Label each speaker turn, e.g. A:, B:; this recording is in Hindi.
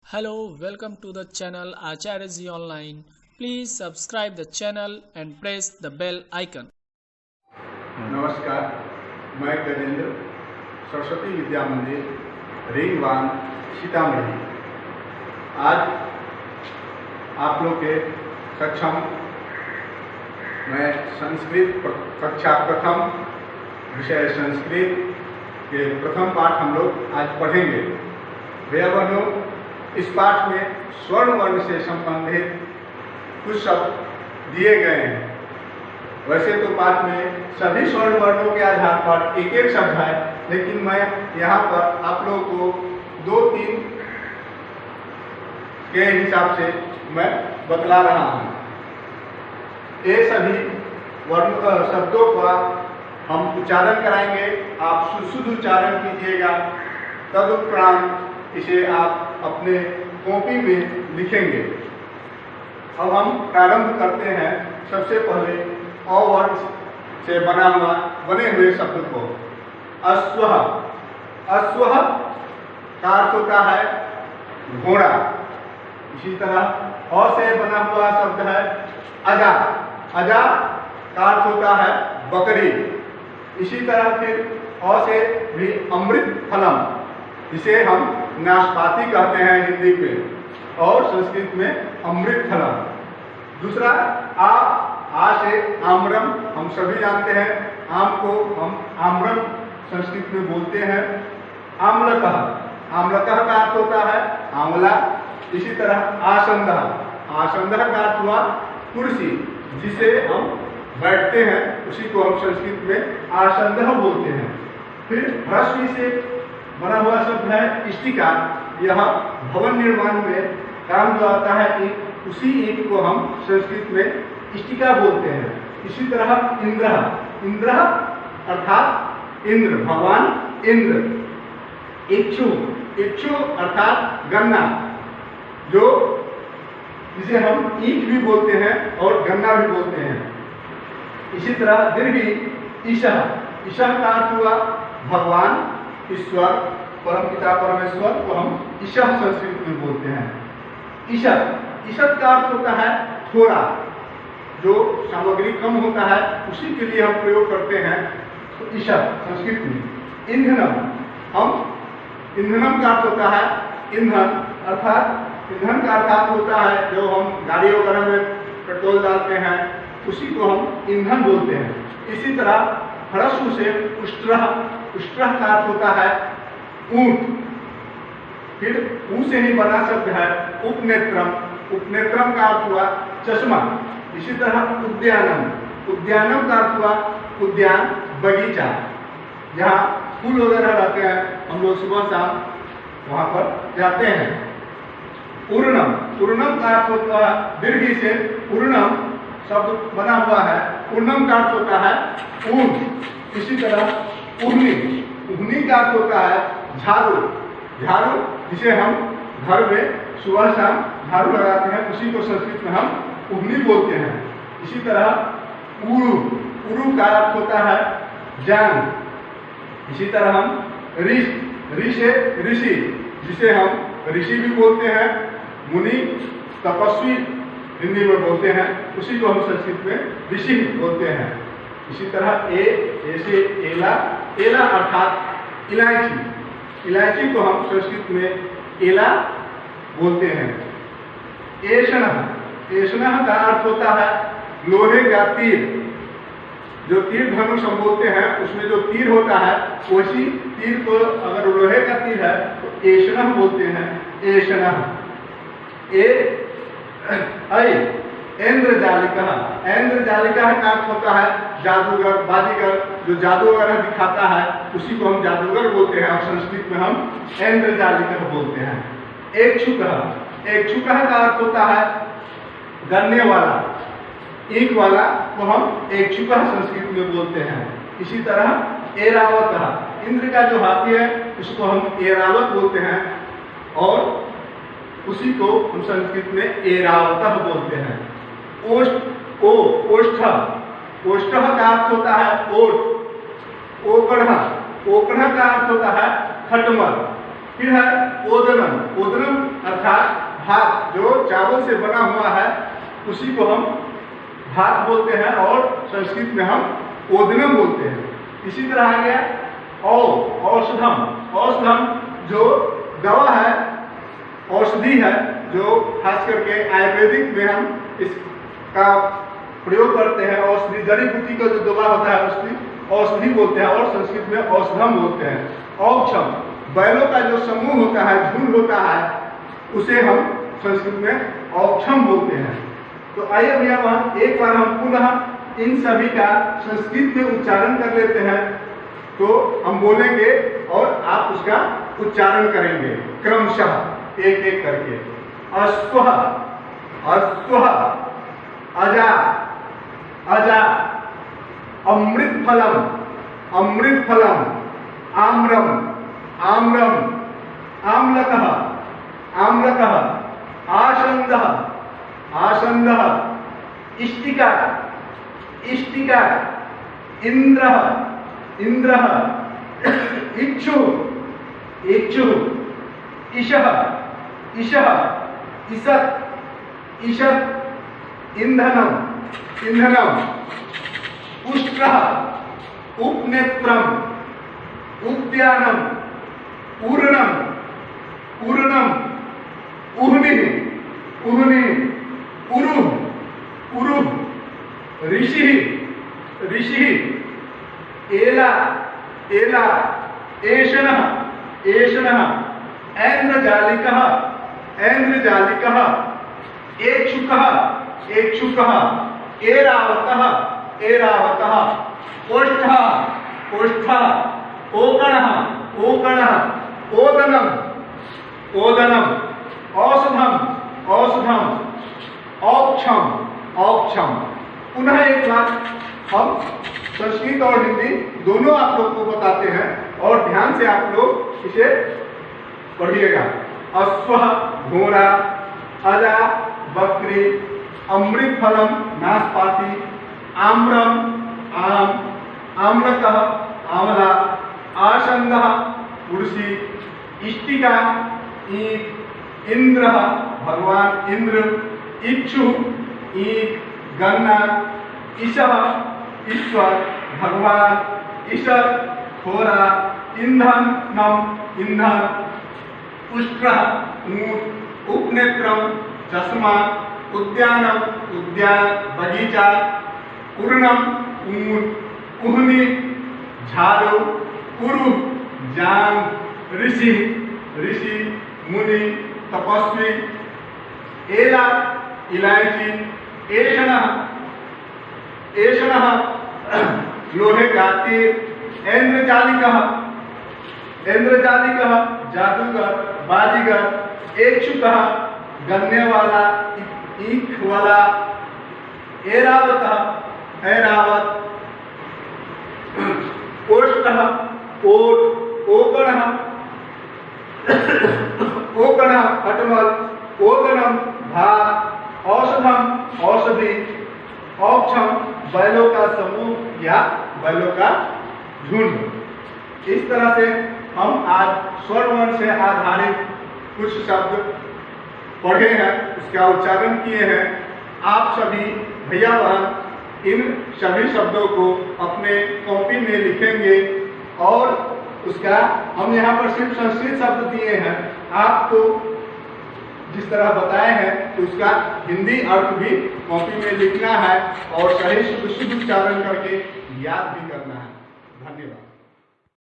A: Hello, welcome to the channel Acharya Ji Online. Please subscribe the channel and press the bell icon.
B: नमस्कार, मैं गजेंद्र सरस्वती विद्या मंदिर रीवान सीतामढ़ी। आज आप लोग के सक्षम मैं संस्कृत कक्षा प्रथम विषय संस्कृत के प्रथम पाठ हम लोग आज पढ़ेंगे। भैया बहनों, इस पाठ में स्वर्ण वर्ण से संबंधित कुछ शब्द दिए गए हैं। वैसे तो पाठ में सभी स्वर्ण वर्णों के आधार पर एक एक शब्द है, लेकिन मैं यहाँ पर आप लोगों को 2-3 के हिसाब से मैं बतला रहा हूँ। ये सभी वर्ण शब्दों का हम उच्चारण कराएंगे। आप शुद्ध उच्चारण कीजिएगा, तदुपरांत इसे आप अपने कॉपी में लिखेंगे। अब हम प्रारंभ करते हैं। सबसे पहले अ वर्ण से बने हुए शब्द को अश्व। अश्व का अर्थ होता है घोड़ा। इसी तरह अ से बना हुआ शब्द है अजा। अजा का अर्थ होता है बकरी। इसी तरह फिर अ से भी अमृत फलम, जिसे हम नाशपाती कहते हैं हिंदी में और संस्कृत में अमृत फलम। दूसरा आ से आम्रम, हम सभी जानते हैं आम को हम आम्रम संस्कृत में बोलते हैं। आम्लकः, आम्लकः का अर्थ होता है आंवला। इसी तरह आसंदः, आसंदः का अर्थ हुआ कुर्सी, जिसे हम बैठते हैं, उसी को हम संस्कृत में आसंदः बोलते हैं। फिर ह्रस्व से बना हुआ शब्द है इष्टिका। यह भवन निर्माण में काम जो आता है ईंट, उसी ईंट को हम संस्कृत में इष्टिका बोलते हैं। इसी तरह इंद्र, इंद्र अर्थात इंद्र, भगवान इंद्र। इक्षु, इक्षु अर्थात गन्ना, जो जिसे हम ईंट भी बोलते हैं और गन्ना भी बोलते हैं। इसी तरह दीर्घी ईशः, ईशः का अर्थ हुआ भगवान ईश्वर, परमपिता परमेश्वर को हम ईशः संस्कृत में बोलते हैं। ईशत, ईशत का अर्थ होता है थोड़ा, जो सामग्री कम होता है उसी के लिए हम प्रयोग करते हैं, तो ईशत संस्कृत में। ईंधनम, हम ईंधनम का अर्थ होता है ईंधन, अर्थात ईंधन का अर्थात होता है जो हम गाड़ी वगैरह में पेट्रोल डालते हैं, उसी को हम ईंधन बोलते हैं। इसी तरह ह्रस्व से उष्ट्रः, उष्ट्रः का अर्थ होता है ऊंट। फिर ऊ से ही बना शब्द है उपनेत्रम, उपनेत्रम का अर्थ हुआ चश्मा। इसी तरह उद्यानम, उद्यानम का अर्थ हुआ उद्यान, बगीचा, जहाँ फूल वगैरह रहते हैं, हम लोग सुबह शाम वहां पर जाते हैं। पूर्णम, पूर्णम का अर्थ होता है दीर्घी से पूर्णम शब्द बना हुआ है। पूर्णम का अर्थ होता है ऊंट। इसी तरह पूर्णी, पूर्णी का अर्थ होता है झाड़ू, झाड़ू जिसे हम घर में सुबह शाम झाड़ू लगाते हैं, उसी को संस्कृत में हम पूर्णी बोलते हैं। इसी तरह उरु, उरु का अर्थ होता है जान। इसी तरह हम ऋष, ऋषि ऋषि, जिसे हम ऋषि भी बोलते हैं, मुनि तपस्वी हिंदी में बोलते हैं, उसी को हम संस्कृत में ऋषि बोलते हैं। इसी तरह ऐसे एला, एला अर्थात इलायची, इलायची को हम संस्कृत में एला बोलते हैं। एषणः, एषणः का अर्थ होता है लोहे का तीर, जो तीर धनुष हम बोलते हैं, उसमें जो तीर होता है उसी तीर को अगर लोहे का तीर है तो एषणः बोलते हैं। एषणः इंद्रजालिका, इंद्रजालिका का अर्थ होता है जादूगर, बाजीगर, जो जादू वगैरह दिखाता है उसी को हम जादूगर बोलते हैं और संस्कृत में हम इंद्रजालिका बोलते हैं। इक्षुकः, इक्षुकः का अर्थ होता है गन्ने वाला, ईंट वाला को हम इक्षुकः संस्कृत में बोलते हैं। इसी तरह ऐरावतः, इंद्र का जो हाथी है उसको हम ऐरावत बोलते हैं और उसी को हम संस्कृत में ऐरावतः बोलते हैं। ओष्ठ, ओष्ठ, ओष्ठः का अर्थ होता है ओट। ओकढ़, ओकढ़ का अर्थ होता है खटमल। फिर है ओदनम, ओदनम अर्थात भात जो चावल से बना हुआ है उसी को हम भात बोलते हैं और संस्कृत में हम ओदनम बोलते हैं। इसी तरह आ गया औषधम। औषधम जो दवा है, औषधि है, जो खास करके आयुर्वेदिक में हम इसका प्रयोग करते हैं। औषधि जड़ी बूटी का जो दवा होता है उसकी औषधि बोलते हैं और संस्कृत में औषधम बोलते हैं। औक्षम बैलों का जो समूह होता है, झुंड होता है, उसे हम संस्कृत में औक्षम बोलते हैं। तो आइए भैया वहां एक बार हम पुनः इन सभी का संस्कृत में उच्चारण कर लेते हैं। तो हम बोलेंगे और आप उसका उच्चारण करेंगे क्रमशः एक एक करके। अश्वः, अश्वः, अजा, अजा, अमृत फलम, अमृत फलम, आम्रम, आम्रम, आम्लकः, आम्लकः, आसन्दः, आसन्दः, इष्टिका, इष्टिका, इन्द्रः, इन्द्रः, इक्षुः, इक्षुः, इषः, इषः, ईषत्, ईषत्, ईंधनम, ईंधनम, उष्ट्रः, उपनेत्रम, उद्यानम, पूर्णम, पूर्णम, उह्निः, उह्निः, उरुः, उरुः, ऋषिः, ऋषिः, एला, एला, एषणः, एषणः, ऐन्द्रजालिकः, ऐन्द्रजालिकः, एक्षुकः, एक्षुकः, ऐरावतः, ऐरावतः, ओष्ठः, ओष्ठः, ओकणः, ओकणः, ओदनम्, ओदनम्, औषधम्, औषधम्, औक्षम, औक्षम। पुनः एक बार हम संस्कृत और हिंदी दोनों आप लोग को बताते हैं और ध्यान से आप लोग इसे पढ़िएगा। अश्वः घोड़ा, अजा बकरी, अमृत फलम नाशपाती, आम्रम आम, आम्लकः आंवला, आसन्दः कुर्सी, इष्टिका ईंट, इंद्रः भगवान इंद्र, इक्षुः ईंट गन्ना, ईशः ईश्वर भगवान, ईषत् घोड़ा, ईंधन नम ईंधन, उष्ट्रः ऊंट, उपनेत्रम चश्मा, उद्यानम उद्यान बगीचा, पूर्णम ऊंट, उह्नि झाड़ू, पुरु जान, ऋषि ऋषि, मुनि तपस्वी, एला इलायची, ऐषणः ऐषणः लोहे का तीर, ऐन्द्रजालिकः ऐन्द्रजालिकः जादूगर बाजीगर, ऐक्षुकः गन्ने वाला ईख वाला, ऐरावतः ऐरावत, ओष्ठः ओट, ओकणः ओकणः पटमल, ओदनम भात, औषधम औषधि, औक्षम बैलों का समूह या बैलों का झुंड। इस तरह से हम आज स्वर वर्ण से आधारित कुछ शब्द पढ़े हैं, उसका उच्चारण किए हैं। आप सभी भैया बहन इन सभी शब्दों को अपने कॉपी में लिखेंगे और उसका हम यहाँ पर सिर्फ संस्कृत शब्द दिए हैं, आपको जिस तरह बताए हैं तो उसका हिंदी अर्थ भी कॉपी में लिखना है और सही शुद्ध उच्चारण करके याद भी करना है। धन्यवाद।